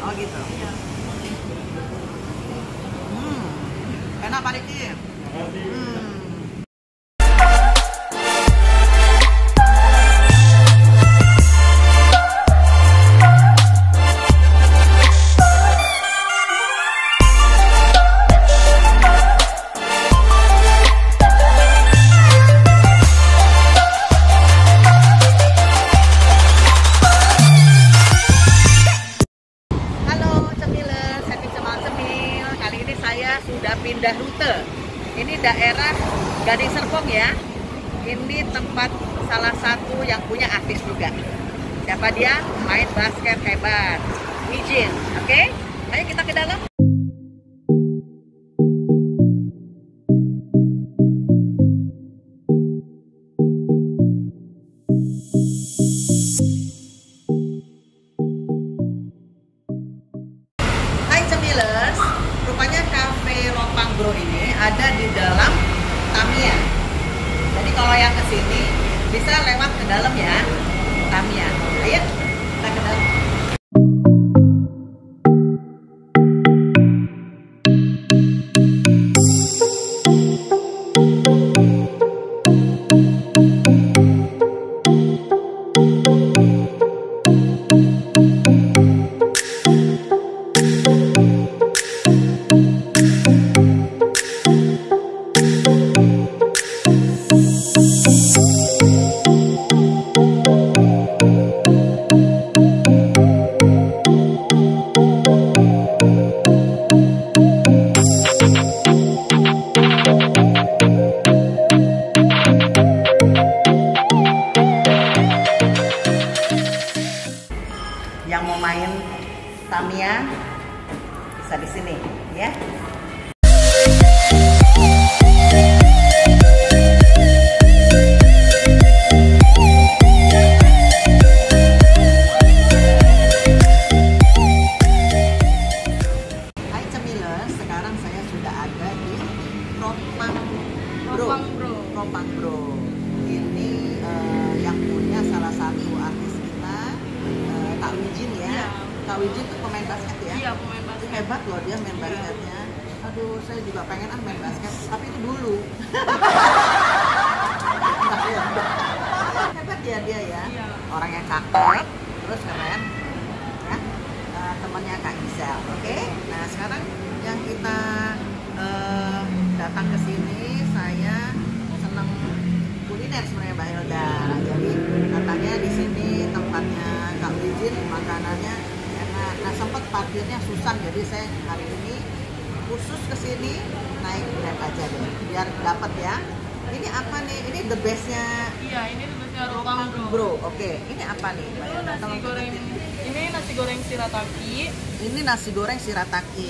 Oh gitu. Iya. Enak Pak Riki. Sudah pindah rute. Ini daerah Gading Serpong ya. Ini tempat salah satu yang punya artis juga. Siapa dia? Main basket hebat. Izin, oke? Ayo kita ke dalam. Hai Cemilers. Rupanya Cafe Ropang Bro ini ada di dalam Tamiya. Jadi kalau yang kesini bisa lewat ke dalam ya, Tamiya. Ayo kita ke dalam. Yang mau main Tamiya bisa di sini ya. Hai Cemilers, sekarang saya sudah ada di Ropang Bro. Ini yang punya salah satu artis kita, Kak Wijin ya. Iya. Kak Wijin tuh pemain basket ya. Iya, pemain basket. Hebat loh dia main basketnya. Aduh, saya juga pengen main basket, tapi itu dulu. Hebat ya dia ya. Iya. Orangnya cakep, terus keren. Ya. Temannya Kak Gisel. Oke. Nah, sekarang yang kita datang ke sini, saya senang kuliner sebenarnya Mbak Hilda. Jadi katanya di sini tempatnya Kak Wijin, makanannya enak. Nah, sempat parkirnya susah, jadi saya hari ini khusus ke sini naik Grab aja deh, biar dapat ya. Ini apa nih? Ini the bestnya. Iya, ini tugasnya Ropang Bro. Oke, ini apa nih? Mbak Itu Hilda? nasi Tolong goreng. tunjukin. Ini nasi goreng shirataki. Ini nasi goreng shirataki.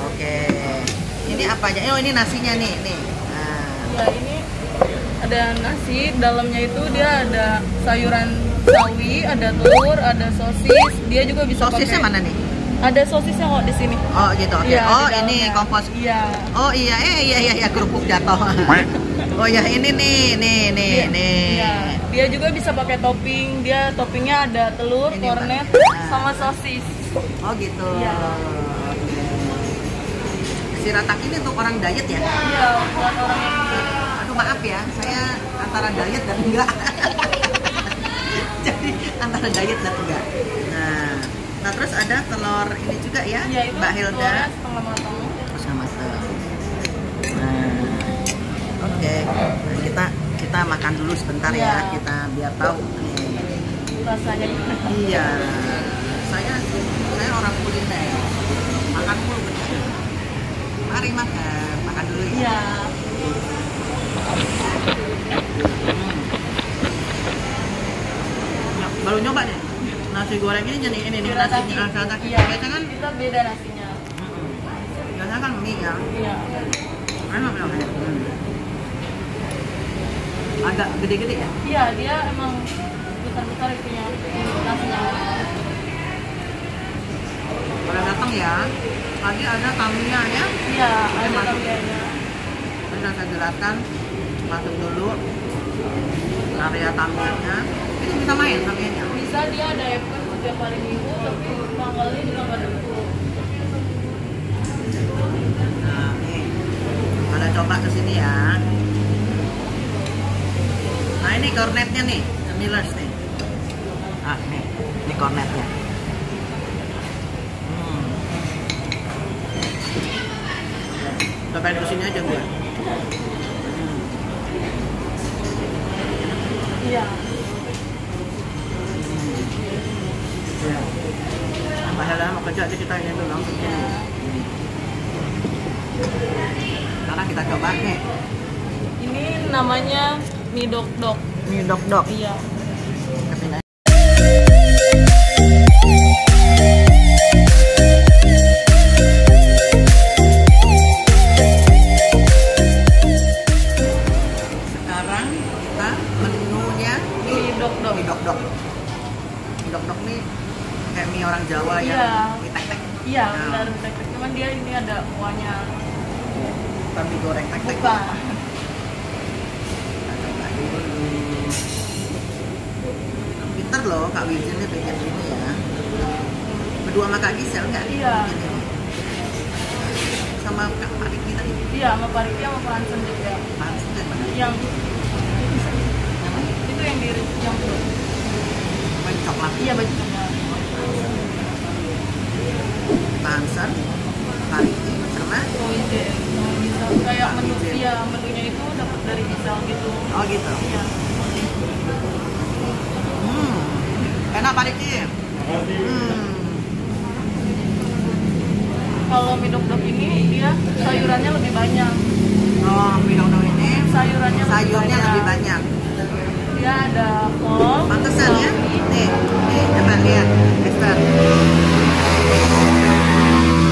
Oke. Ini apa aja? Oh, ini nasinya nih. Nah. Ya, ini ada nasi, dalamnya itu dia ada sayuran sawi, ada telur, ada sosis. Dia juga bisa Sosisnya pakai. mana nih? Ada sosisnya kok di sini. Oh gitu, oke. Iya, Oh di ini dalamnya. kompos. Iya. Oh iya, iya kerupuk jatuh. Oh ya ini nih. Iya. Dia juga bisa pakai topping. Dia toppingnya ada telur, Ini, kornet, Mbak. sama sosis. Oh gitu. Iya. Oke. Shirataki ini untuk orang diet ya? Iya, buat orang yang Aduh maaf ya, saya antara diet dan enggak. Jadi antara diet dan enggak. Nah terus ada telur ini juga ya, Iya, itu Mbak Hilda. telurnya setengah matang. Terus matang. Nah, oke. Nah, kita makan dulu sebentar ya, Iya. kita biar tahu nih. Rasanya gimana? Iya, saya orang kuliner, makan mulu bener. Mari makan dulu ya. Iya. Baru nyoba nih, nasi goreng ini jadi ini nih nasi shirataki. Iya. Biasanya kan, Kita beda nasinya. biasanya kan mie ya. Iya. Enak ya. Agak gede-gede ya. Iya, dia emang besar-besar itunya nasinya. Pada datang ya. Tadi ada Tamiya ya. Iya, ada tampilannya. jelaskan. Masuk dulu area tampilnya. Ini bisa main tampilnya? Bisa, dia ada event setiap hari minggu, tapi tanggalnya juga nggak tentu. Nah, nih. Ada coba ke sini ya. Nah, ini kornetnya nih, Millers nih. Ah, nih. Ini kornetnya. Cobain ke sini aja gue. Iya. Bahaya mau kerja aja kita ini dulu langsung. Sekarang kita coba nih. Ini namanya mie dok-dok. Mie dok-dok. Iya. Kesini aja. Sekarang kita menunya Mie dok-dok. mie dok-dok. Mie dok-dok nih kayak mie orang Jawa ya. Iya. Mie tek-tek. Iya, Nah. benar tek-tek. Cuman dia ini ada kuahnya. Bukan mie goreng tek-tek. Bukan. Kita coba dulu. Pinter loh Kak Wijin nih bikin ini ya. Berdua sama Kak Gisel nggak? Iya. Bikin ini. Sama Kak Pariki tadi. Iya, sama Pariki sama Fransen juga. Langsung kan mana? Yang itu yang diri yang Main coklat. iya baju coklat. Pansen, Pariki sama. Oh iya, bisa kayak Pak menu Wijin. iya menunya itu dapat dari Misal gitu. Oh gitu. Iya. Enak Pariki. Kalau mie dok-dok ini dia sayurannya lebih banyak. Oh, mie dok-dok ini Sayurannya sayurnya lebih banyak. Dia ada kol. Pantesan ya? sawi, Nih, coba lihat, Esther.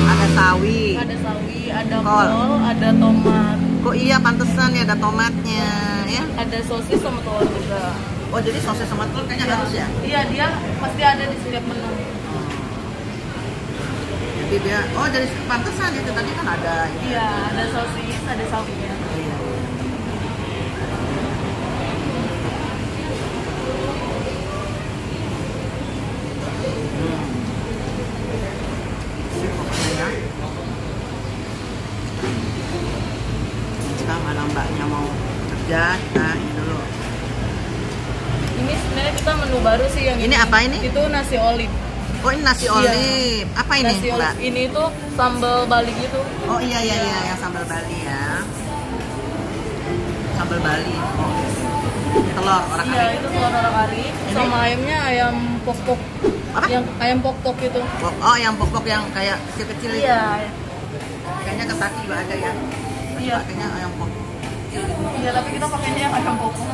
Ada sawi. Ada sawi, ada Kol. kol, ada tomat, Kok iya pantesan ya ada tomatnya ya? ada sosis sama telur juga. Oh jadi sosis sama telur kayaknya harus ya? Iya, dia pasti ada di setiap menu. Jadi dia, oh jadi pantesan itu tadi kan ada ini. Iya, ada sosis, ada sawinya. Iya. Sip, pokoknya ya. Kita mana mbaknya mau kerja, kita ini dulu. Ini sebenarnya kita menu baru sih yang Ini apa ini? Itu nasi olive. Oh ini nasi Iya. olive. Apa ini Nasi mbak? olive ini tuh sambal Bali gitu. Oh iya yang sambal Bali ya. Sambal Bali. Telur orang Iya, kari. itu telur orak-arik sama ayamnya ayam pok-pok. Apa? Yang ayam pok-pok itu. Oh yang pokok yang kayak kecil-kecil itu. Iya. Kayaknya Kentucky juga ada ya. Iya. Pakainya ayam pok. Iya, tapi kita pakainya yang ayam pok-pok.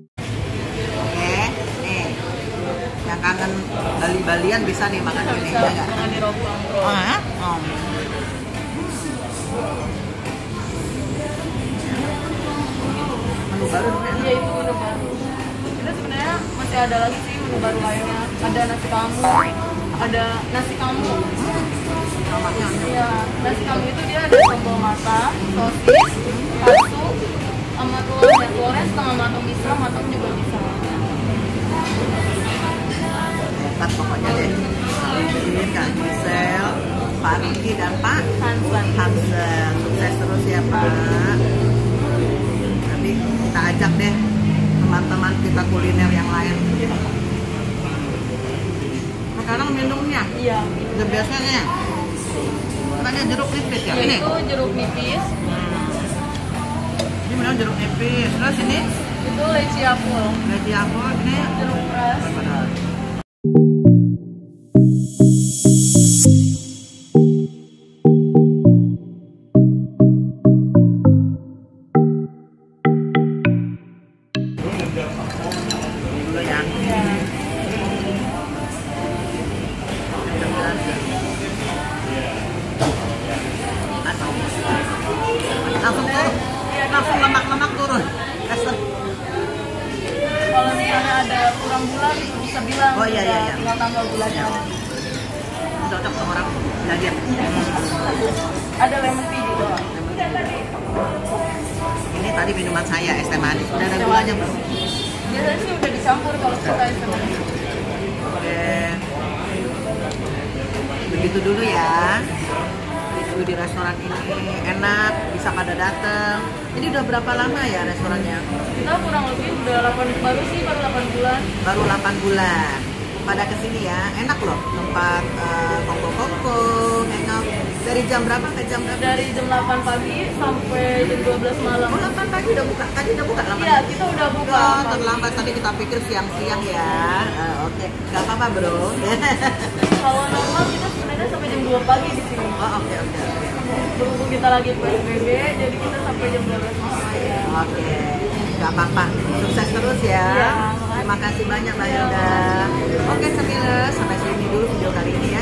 Oke, nih. Yang kangen Bali-Balian bisa nih makan ini Bisa ya nggak? makan di Ropang. Oh ya? Oh. Menu baru nih. Iya, itu menu baru. Kita sebenarnya masih ada lagi sih menu baru lainnya. Ada nasi kamu, ada nasi kamu. Namanya Iya, nasi kamu itu dia ada sambal mata, sosis, katsu, sama telurnya. Telurnya setengah matang bisa, matang juga bisa. hebat pokoknya deh. Ini Kak Gisel, Pak Riki dan Pak Hansan. Hansen. Sukses terus ya Pak. Nanti kita ajak deh teman-teman kita kuliner yang lain. Sekarang minumnya, Iya. udah biasanya. Makanya jeruk nipis ya ini. Itu jeruk nipis, Ini benar jeruk nipis. Terus ini itu leci apel, leci apel, ini jeruk keras. benar. Dulu ya. Iya. Langsung turun, langsung lemak-lemak turun. Esther. Kalau kalau misalnya ada kurang gula bisa bilang. Oh, iya, iya, iya. Tinggal tambah gulanya. Cocok sama orang diet. Ada lemon tea juga. Ini tadi minuman saya es teh manis. Udah ada gulanya belum? Biasanya sih udah dicampur kalau kita es teh manis. Oke. Begitu dulu ya. Review di restoran ini enak, bisa pada datang. Ini udah berapa lama ya restorannya? Kita kurang lebih udah 8 bulan. Baru 8 bulan. Pada kesini ya, enak loh tempat kongko-kongko, hangout. Dari jam berapa ke jam berapa? Dari jam 8 pagi sampai jam 12 malam. Oh, 8 pagi udah buka. Tadi udah buka 8 Iya, pagi? kita udah buka. Oh, terlambat. Tadi kita pikir siang-siang ya. Oke, gak apa-apa bro. Kalau normal kita sebenarnya sampai jam 2 pagi di sini. Oh, oke. Berhubung kita lagi PSBB, jadi kita sampai jam 12 malam aja. Oke, gak apa-apa. Sukses terus ya. Iya, Terima kasih banyak Mbak Hilda. Oke, Semile, sampai sini dulu video kali ini